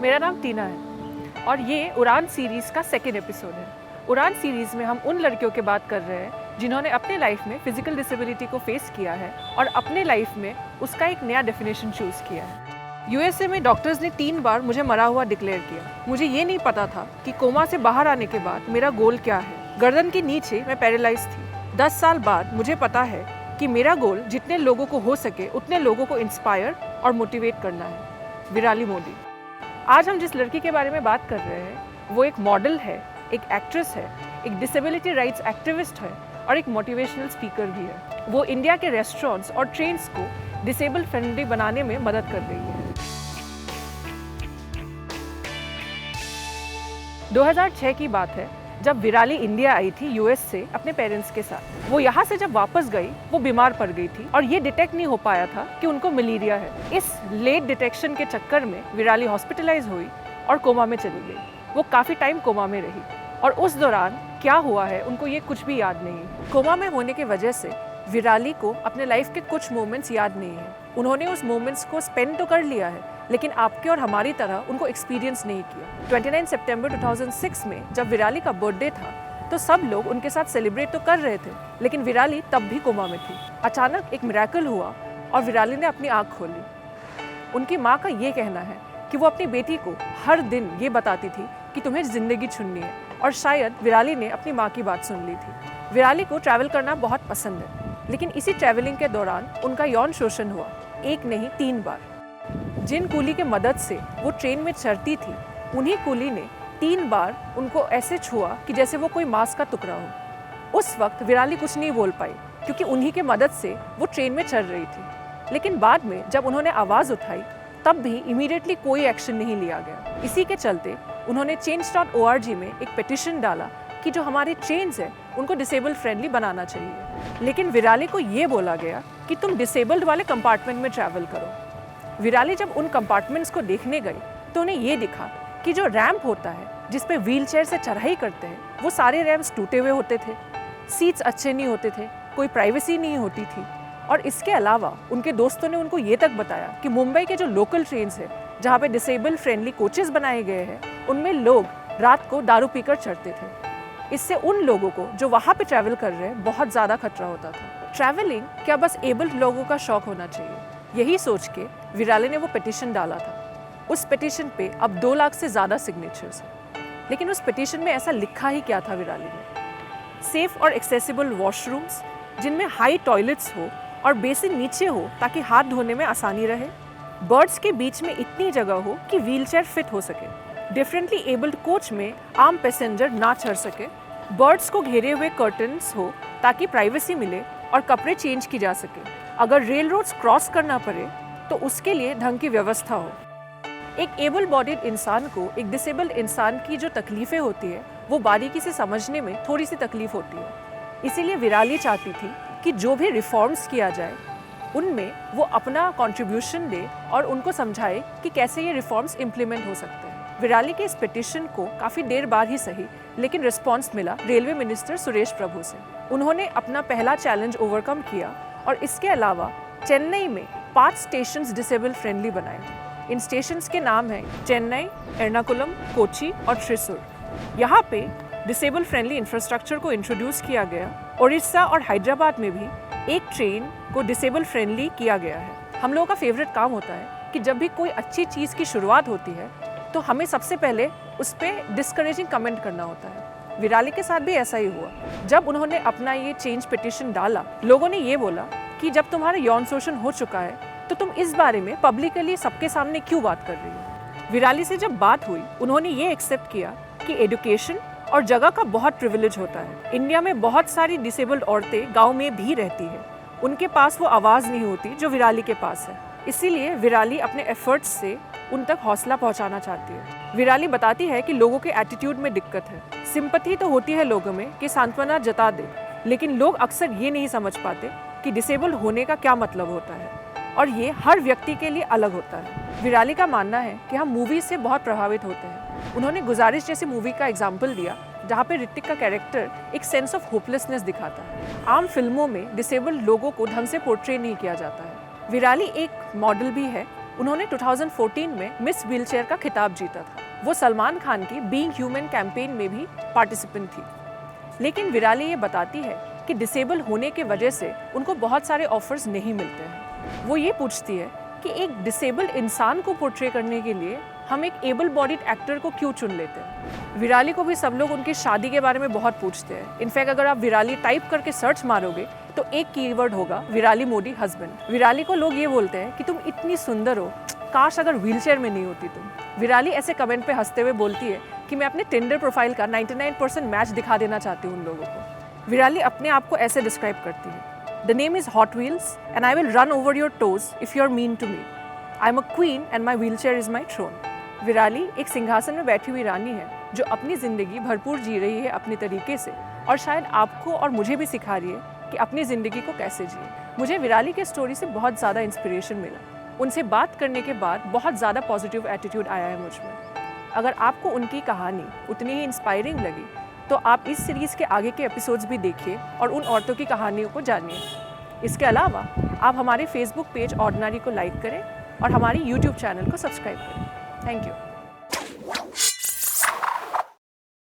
मेरा नाम टीना है और ये उड़ान सीरीज़ का सेकेंड एपिसोड है। उड़ान सीरीज़ में हम उन लड़कियों की बात कर रहे हैं जिन्होंने अपने लाइफ में फ़िज़िकल डिसेबिलिटी को फेस किया है और अपने लाइफ में उसका एक नया डेफिनेशन चूज़ किया है। यूएसए में डॉक्टर्स ने 3 बार मुझे मरा हुआ डिक्लेयर किया। मुझे ये नहीं पता था कि कोमा से बाहर आने के बाद मेरा गोल क्या है। गर्दन के नीचे मैं पैरालाइज थी। 10 साल बाद मुझे पता है कि मेरा गोल जितने लोगों को हो सके उतने लोगों को इंस्पायर और मोटिवेट करना है। विराली मोदी। आज हम जिस लड़की के बारे में बात कर रहे हैं वो एक मॉडल है, एक एक्ट्रेस है, एक डिसेबिलिटी राइट्स एक्टिविस्ट है और एक मोटिवेशनल स्पीकर भी है। वो इंडिया के रेस्टोरेंट्स और ट्रेन्स को डिसेबल फ्रेंडली बनाने में मदद कर रही है। 2006 की बात है जब विराली इंडिया आई थी यूएस से अपने पेरेंट्स के साथ। वो यहाँ से जब वापस गई वो बीमार पड़ गई थी और ये डिटेक्ट नहीं हो पाया था कि उनको मलेरिया है। इस लेट डिटेक्शन के चक्कर में विराली हॉस्पिटलाइज हुई और कोमा में चली गई। वो काफ़ी टाइम कोमा में रही और उस दौरान क्या हुआ है उनको ये कुछ भी याद नहीं। कोमा में होने की वजह से विराली को अपने लाइफ के कुछ मोमेंट्स याद नहीं है। उन्होंने उस मोमेंट्स को स्पेंड तो कर लिया है लेकिन आपके और हमारी तरह उनको एक्सपीरियंस नहीं किया। 29 सितंबर 2006 में जब विराली का बर्थडे था तो सब लोग उनके साथ सेलिब्रेट तो कर रहे थे लेकिन विराली तब भी कोमा में थी। अचानक एक मिरेकल हुआ और विराली ने अपनी आँख खोली। उनकी माँ का ये कहना है कि वो अपनी बेटी को हर दिन ये बताती थी कि तुम्हें ज़िंदगी चुननी है और शायद विराली ने अपनी माँ की बात सुन ली थी। विराली को ट्रैवल करना बहुत पसंद है लेकिन इसी ट्रैवलिंग के दौरान उनका यौन शोषण हुआ, एक नहीं 3 बार। जिन कूली के मदद से वो ट्रेन में चढ़ती थी उन्हीं कूली ने 3 बार उनको ऐसे छुआ कि जैसे वो कोई मांस का टुकड़ा हो। उस वक्त विराली कुछ नहीं बोल पाई क्योंकि उन्हीं के मदद से वो ट्रेन में चढ़ रही थी। लेकिन बाद में जब उन्होंने आवाज़ उठाई तब भी इमीडिएटली कोई एक्शन नहीं लिया गया। इसी के चलते उन्होंने change.org में एक पिटिशन डाला कि जो हमारे ट्रेन्स हैं उनको डिसेबल फ्रेंडली बनाना चाहिए। लेकिन विराली को ये बोला गया कि तुम डिसेबल्ड वाले कंपार्टमेंट में ट्रैवल करो। विराली जब उन कंपार्टमेंट्स को देखने गई तो उन्हें ये दिखा कि जो रैंप होता है जिस पे व्हील चेयर से चढ़ाई करते हैं वो सारे रैम्प्स टूटे हुए होते थे, सीट्स अच्छे नहीं होते थे, कोई प्राइवेसी नहीं होती थी। और इसके अलावा उनके दोस्तों ने उनको ये तक बताया कि मुंबई के जो लोकल ट्रेन्स हैं जहाँ पे डिसेबल फ्रेंडली कोचेस बनाए गए हैं उनमें लोग रात को दारू पीकर चढ़ते थे। इससे उन लोगों को जो वहाँ पे ट्रैवल कर रहे हैं बहुत ज़्यादा खतरा होता था। ट्रैवलिंग क्या बस एबल्ड लोगों का शौक होना चाहिए, यही सोच के विराली ने वो पिटिशन डाला था। उस पिटिशन पे अब 2 लाख से ज़्यादा सिग्नेचर्स हैं। लेकिन उस पिटिशन में ऐसा लिखा ही क्या था विराली ने? सेफ और एक्सेसिबल वॉशरूम्स जिनमें हाई टॉयलेट्स हो और बेसिन नीचे हो ताकि हाथ धोने में आसानी रहे। बर्ड्स के बीच में इतनी जगह हो कि व्हीलचेयर फिट हो सके। डिफरेंटली एबल्ड कोच में आम पैसेंजर ना चढ़ सके। बर्ड्स को घेरे हुए कर्टन्स हो ताकि प्राइवेसी मिले और कपड़े चेंज की जा सके। अगर रेल रोड्स क्रॉस करना पड़े तो उसके लिए ढंग की व्यवस्था हो। एक एबल बॉडीड इंसान को एक डिसेबल्ड इंसान की जो तकलीफ़ें होती है वो बारीकी से समझने में थोड़ी सी तकलीफ होती है। इसीलिए विराली चाहती थी कि जो भी रिफॉर्म्स किया जाए उनमें वो अपना कंट्रीब्यूशन दे और उनको समझाए कि कैसे ये रिफॉर्म्स इम्प्लीमेंट हो सकते हैं। विराली के इस पिटिशन को काफ़ी देर बाद ही सही लेकिन रिस्पॉन्स मिला रेलवे मिनिस्टर सुरेश प्रभु से। उन्होंने अपना पहला चैलेंज ओवरकम किया और इसके अलावा चेन्नई में 5 स्टेशंस डिसेबल फ्रेंडली बनाए। इन स्टेशंस के नाम हैं चेन्नई, एर्नाकुलम, कोची और त्रिशूर। यहाँ पे डिसेबल फ्रेंडली इंफ्रास्ट्रक्चर को इंट्रोड्यूस किया गया। उड़ीसा और हैदराबाद में भी एक ट्रेन को डिसेबल फ्रेंडली किया गया है। हम लोगों का फेवरेट काम होता है कि जब भी कोई अच्छी चीज़ की शुरुआत होती है तो हमें सबसे पहले उस पर डिस्करेजिंग कमेंट करना होता है। विराली के साथ भी ऐसा ही हुआ। जब उन्होंने अपना ये चेंज पिटिशन डाला लोगों ने ये बोला कि जब तुम्हारा यौन शोषण हो चुका है तो तुम इस बारे में पब्लिकली सबके सामने क्यों बात कर रही हो। विराली से जब बात हुई उन्होंने ये एक्सेप्ट किया कि एजुकेशन और जगह का बहुत प्रिविलेज होता है। इंडिया में बहुत सारी डिसेबल्ड औरतें गांव में भी रहती हैं, उनके पास वो आवाज़ नहीं होती जो विराली के पास है। इसीलिए विराली अपने एफर्ट्स से उन तक हौसला पहुंचाना चाहती है। विराली बताती है कि लोगों के एटीट्यूड में दिक्कत है। सिंपैथी तो होती है लोगों में कि सांत्वना जता दे, लेकिन लोग अक्सर ये नहीं समझ पाते कि डिसेबल होने का क्या मतलब होता है और ये हर व्यक्ति के लिए अलग होता है। विराली का मानना है कि हम मूवी से बहुत प्रभावित होते हैं। उन्होंने गुजारिश जैसी मूवी का एग्जाम्पल दिया जहाँ पे ऋतिक का कैरेक्टर एक सेंस ऑफ होपलेसनेस दिखाता है। आम फिल्मों में डिसेबल्ड लोगों को ढंग से पोर्ट्रे नहीं किया जाता है। विराली एक मॉडल भी है उन्होंने 2014 में मिस व्हीलचेयर का खिताब जीता था। वो सलमान खान की बीइंग ह्यूमन कैंपेन में भी पार्टिसिपेंट थी। लेकिन विराली ये बताती है कि डिसेबल होने के वजह से उनको बहुत सारे ऑफर्स नहीं मिलते हैं। वो ये पूछती है कि एक डिसेबल्ड इंसान को पोर्ट्रे करने के लिए हम एक एबल बॉडीड एक्टर को क्यों चुन लेते हैं। विराली को भी सब लोग उनकी शादी के बारे में बहुत पूछते हैं। इनफैक्ट अगर आप विराली टाइप करके सर्च मारोगे तो एक कीवर्ड होगा विराली मोदी हस्बैंड। विराली को लोग ये बोलते हैं कि तुम इतनी सुंदर हो, काश अगर व्हीलचेयर में नहीं होती तुम। विराली ऐसे कमेंट पे हंसते हुए बोलती है कि मैं अपने टिंडर प्रोफाइल का 99% मैच दिखा देना चाहती हूँ उन लोगों को। विराली अपने आप को ऐसे डिस्क्राइब करती है, the name is Hot Wheels and I will run over your toes if you are mean to me. I am a queen and my wheelchair is my throne. Virali एक सिंहासन में बैठी हुई रानी है जो अपनी ज़िंदगी भरपूर जी रही है अपने तरीके से, और शायद आपको और मुझे भी सिखा रही है कि अपनी ज़िंदगी को कैसे जिए। मुझे विराली के स्टोरी से बहुत ज़्यादा इंस्पिरेशन मिला। उनसे बात करने के बाद बहुत ज़्यादा पॉजिटिव एटीट्यूड आया है मुझ में। अगर आपको उनकी कहानी उतनी ही इंस्पायरिंग लगी तो आप इस सीरीज़ के आगे के एपिसोड्स भी देखिए और उन औरतों की कहानियों को जानिए। इसके अलावा आप हमारे फेसबुक पेज ऑर्डिनरी को लाइक करें और हमारी यूट्यूब चैनल को सब्सक्राइब करें। Thank you.